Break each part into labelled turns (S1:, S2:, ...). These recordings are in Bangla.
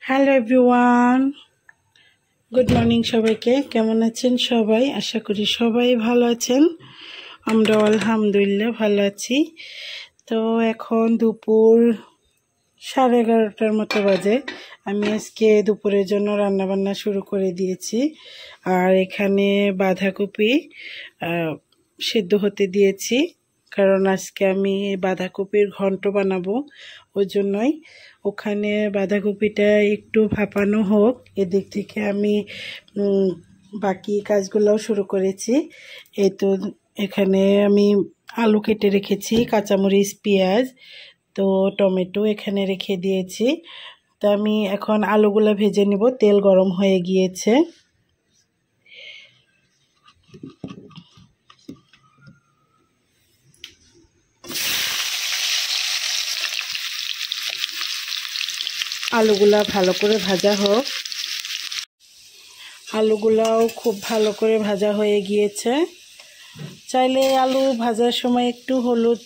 S1: Hello everyone, good morning. সবাইকে কেমন আছেন সবাই? আশা করি সবাই ভালো আছেন। আমরা আলহামদুলিল্লাহ ভালো আছি। তো এখন দুপুর 11:30টার মতো বাজে। আমি আজকে দুপুরের জন্য রান্নাবান্না শুরু করে দিয়েছি। আর এখানে বাঁধাকপি সেদ্ধ হতে দিয়েছি, কারণ আজকে আমি বাঁধাকপির ঘন্ট বানাবো। ওই জন্যই ওখানে বাঁধাকপিটা একটু ভাপানো হোক, এদিক থেকে আমি বাকি কাজগুলোও শুরু করেছি। এই তো এখানে আমি আলু কেটে রেখেছি, কাঁচামরিচ, পেঁয়াজ, তো টমেটো এখানে রেখে দিয়েছি। তো আমি এখন আলুগুলো ভেজে নিব। তেল গরম হয়ে গিয়েছে। আলুগুলা ভালো করে ভাজা হোক। আলুগুলাও খুব ভালো করে ভাজা হয়ে গিয়েছে। চাইলে আলু ভাজার সময় একটু হলুদ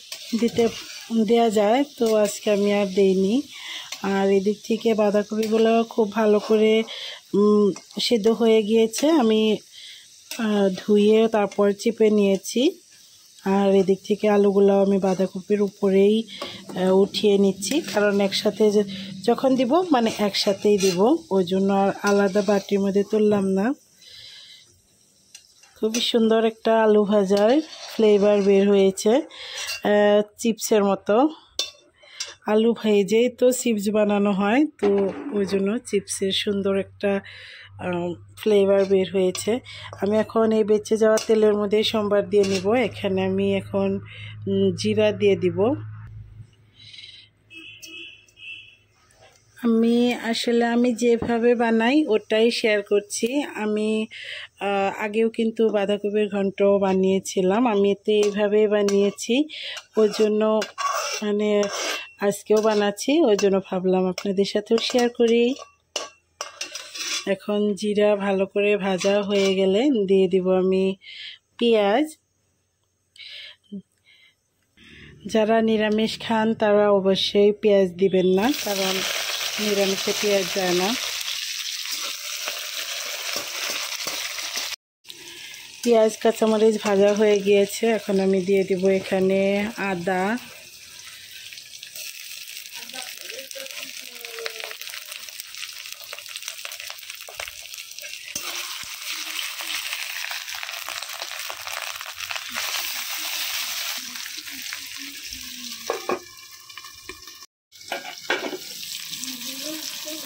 S1: দেওয়া যায়, তো আজকে আমি আর দেইনি। আর এদিক থেকে বাঁধাকপিগুলো খুব ভালো করে সেদ্ধ হয়ে গিয়েছে। আমি ধুয়ে তারপর চিপে নিয়েছি। আর এদিক থেকে আলুগুলো আমি বাঁধাকপির উপরেই উঠিয়ে নিচ্ছি, কারণ একসাথে যখন দিব মানে একসাথেই দিব, ওই জন্য আর আলাদা বাটির মধ্যে তুললাম না। খুবই সুন্দর একটা আলু ভাজার ফ্লেভার বের হয়েছে, চিপসের মতো। আলু ভেজেই তো চিপস বানানো হয়, তো ওই জন্য চিপসের সুন্দর একটা ফ্লেভার বের হয়েছে। আমি এখন এই বেঁচে যাওয়া তেলের মধ্যে সম্বার দিয়ে নিব। এখানে আমি এখন জিরা দিয়ে দিব। আমি যেভাবে বানাই ওটাই শেয়ার করছি। আমি আগেও কিন্তু বাঁধাকপির ঘন্ট বানিয়েছিলাম, আমি তো এইভাবে বানিয়েছি। ওই জন্য মানে আজকেও বানাচ্ছি, ওই জন্য ভাবলাম আপনাদের সাথেও শেয়ার করি। এখন জিরা ভালো করে ভাজা হয়ে গেলে দিয়ে দিব আমি পেঁয়াজ। যারা নিরামিষ খান তারা অবশ্যই পেঁয়াজ দিবেন না, কারণ নিরামিষে পেঁয়াজ যায় না। পেঁয়াজ কাঁচামরিচ ভাজা হয়ে গিয়েছে। এখন আমি দিয়ে দিব এখানে আদা,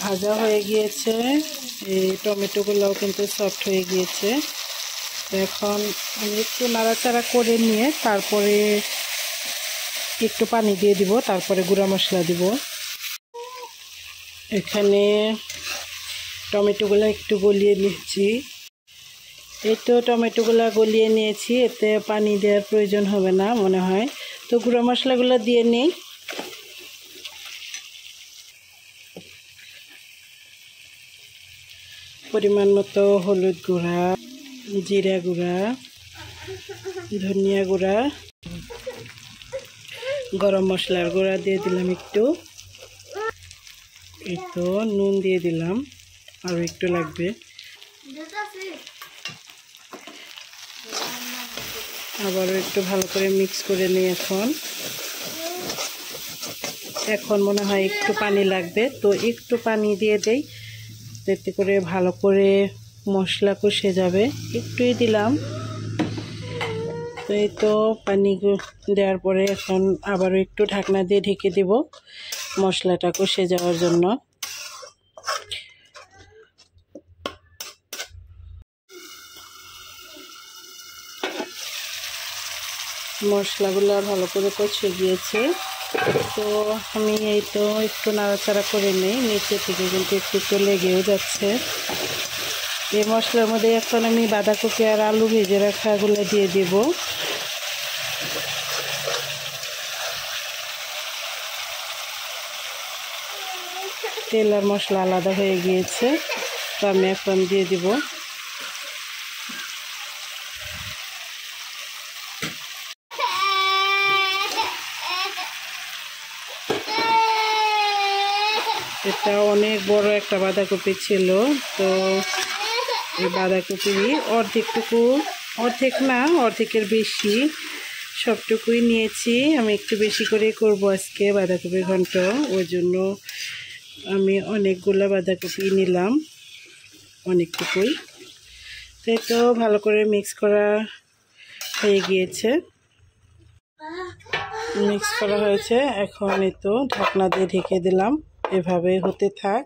S1: ভাজা হয়ে গিয়েছে। এই টমেটোগুলোও কিন্তু সফট হয়ে গিয়েছে। এখন আমি একটু নাড়াচাড়া করে নিয়ে তারপরে একটু পানি দিয়ে দিব, তারপরে গুঁড়া মশলা দিব। এখানে টমেটোগুলো একটু গলিয়ে নিচ্ছি। এই তো টমেটোগুলো গলিয়ে নিয়েছি, এতে পানি দেওয়ার প্রয়োজন হবে না মনে হয়। তো গুঁড়া মশলাগুলো দিয়ে নিই। পরিমাণ মতো হলুদ গুঁড়া, জিরা গুঁড়া, ধনিয়া গুঁড়া, গরম মশলার গুঁড়া দিয়ে দিলাম একটু। এই তো নুন দিয়ে দিলাম, আরও একটু লাগবে। আবারও একটু ভালো করে মিক্স করে নিই। এখন মনে হয় একটু পানি লাগবে, তো একটু পানি দিয়ে দেই, এতে করে ভালো করে মশলা কষে যাবে। একটুই দিলাম। তো এই তো পানি দেওয়ার পরে এখন আবারও একটু ঢাকনা দিয়ে ঢেকে দেব মশলাটা কষে যাওয়ার জন্য। মশলাগুলো ভালো করে কষে গিয়েছে। তো আমি এই তো একটু নাড়াচাড়া করে নিই, নিচে থেকে কিন্তু একটু লেগেও যাচ্ছে। এই মশলার মধ্যে এখন আমি বাঁধাকপি আর আলু ভেজে রাখাগুলো দিয়ে দিব। তেল আর মশলা আলাদা হয়ে গিয়েছে, তো আমি এখন দিয়ে দিব। একটা অনেক বড় একটা বাঁধাকপি ছিল, তো এই বাঁধাকপি অর্ধেক না, অর্ধেকের বেশি সবটুকুই নিয়েছি। আমি একটু বেশি করে করব আজকে বাঁধাকপির ঘন্ট, ওই জন্য আমি অনেকগুলো বাঁধাকপি নিলাম, অনেকটুকুই। তো ভালো করে মিক্স করা হয়ে গিয়েছে, মিক্স করা হয়েছে। এখন এই তো ঢাকনা দিয়ে ঢেকে দিলাম, এভাবে হতে থাক।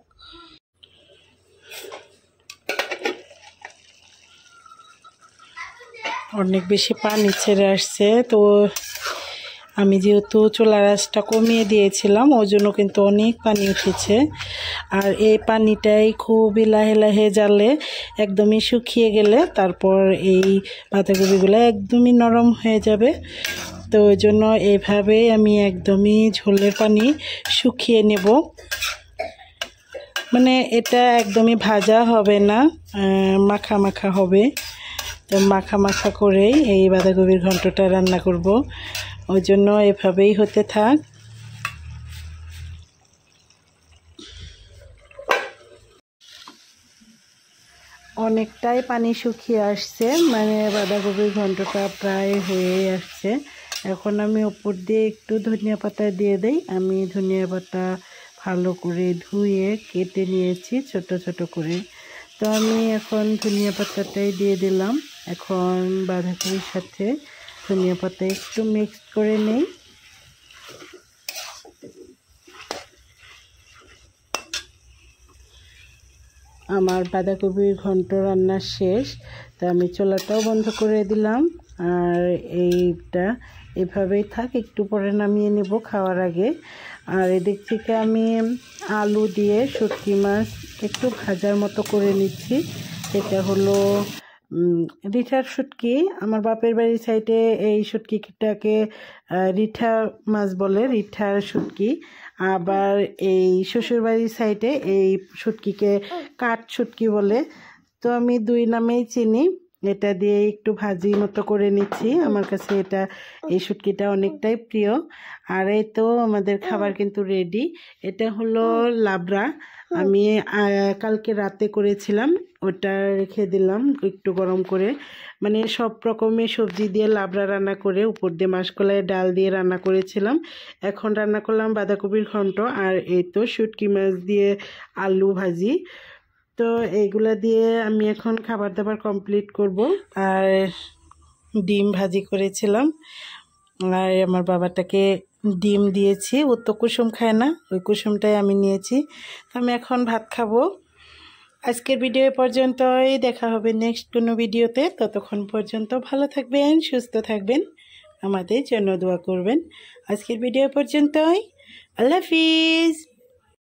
S1: অনেক বেশি পানি ছেড়ে আসছে, তো আমি যেহেতু চুলার আঁচটা কমিয়ে দিয়েছিলাম ওই জন্য কিন্তু অনেক পানি উঠেছে। আর এই পানিটাই খুবই লাহে লাহে জ্বালে একদমই শুকিয়ে গেলে তারপর এই বাঁধাকপিগুলো একদমই নরম হয়ে যাবে। তো ওই জন্য এইভাবে আমি একদমই ঝোলের পানি শুকিয়ে নেব, মানে এটা একদমই ভাজা হবে না, মাখা মাখা হবে। তো মাখা মাখা করেই এই বাঁধাকপির ঘন্টটা রান্না করব, ওই জন্য এভাবেই হতে থাক। অনেকটাই পানি শুকিয়ে আসছে, মানে বাঁধাকপির ঘন্টটা প্রায় হয়ে আসছে। এখন আমি উপর দিয়ে একটু ধনিয়া পাতা দিয়ে দেই। আমি ধনিয়া পাতা ভালো করে ধুয়ে কেটে নিয়েছি ছোট ছোট করে, তো আমি এখন ধনিয়া পাতাটাই দিয়ে দিলাম। এখন বাঁধাকপির সাথে ধনিয়া পাতা একটু মিক্স করে নেই। আমার বাঁধাকপির ঘন্ট রান্না শেষ, তো আমি চুলাটাও বন্ধ করে দিলাম। আর এইটা এভাবেই থাক, একটু পরে নামিয়ে নেব খাওয়ার আগে। আর এদিক থেকে আমি আলু দিয়ে শুটকি মাছ একটু ভাজার মতো করে নিচ্ছি। এটা হলো রিঠার শুটকি। আমার বাপের বাড়ির সাইডে এই শুটকিটাকে রিঠা মাছ বলে, রিঠার শুটকি। আবার এই শ্বশুরবাড়ির সাইডে এই শুটকিকে কাঠ শুটকি বলে। তো আমি দুই নামেই চিনি। এটা দিয়ে একটু ভাজি মতো করে নিচ্ছি, আমার কাছে এই শুটকিটা অনেকটাই প্রিয়। আর এই তো আমাদের খাবার কিন্তু রেডি। এটা হলো লাবড়া, আমি কালকে রাতে করেছিলাম, ওটা রেখে দিলাম একটু গরম করে। মানে সব রকমের সবজি দিয়ে লাবড়া রান্না করে উপর দিয়ে মাসকলাইয়ের ডাল দিয়ে রান্না করেছিলাম। এখন রান্না করলাম বাঁধাকপির ঘন্ট, আর এই তো শুটকি মাছ দিয়ে আলু ভাজি। তো এইগুলা দিয়ে আমি এখন খাবার দাবার কমপ্লিট করব। আর ডিম ভাজি করেছিলাম, আর আমার বাবাটাকে ডিম দিয়েছি। ও তো কুসুম খায় না, ওই কুসুমটাই আমি নিয়েছি। তো আমি এখন ভাত খাবো। আজকের ভিডিও পর্যন্তই, দেখা হবে নেক্সট কোনো ভিডিওতে। ততক্ষণ পর্যন্ত ভালো থাকবেন, সুস্থ থাকবেন, আমাদের জন্য দোয়া করবেন। আজকের ভিডিও পর্যন্তই, আল্লাহ হাফিজ।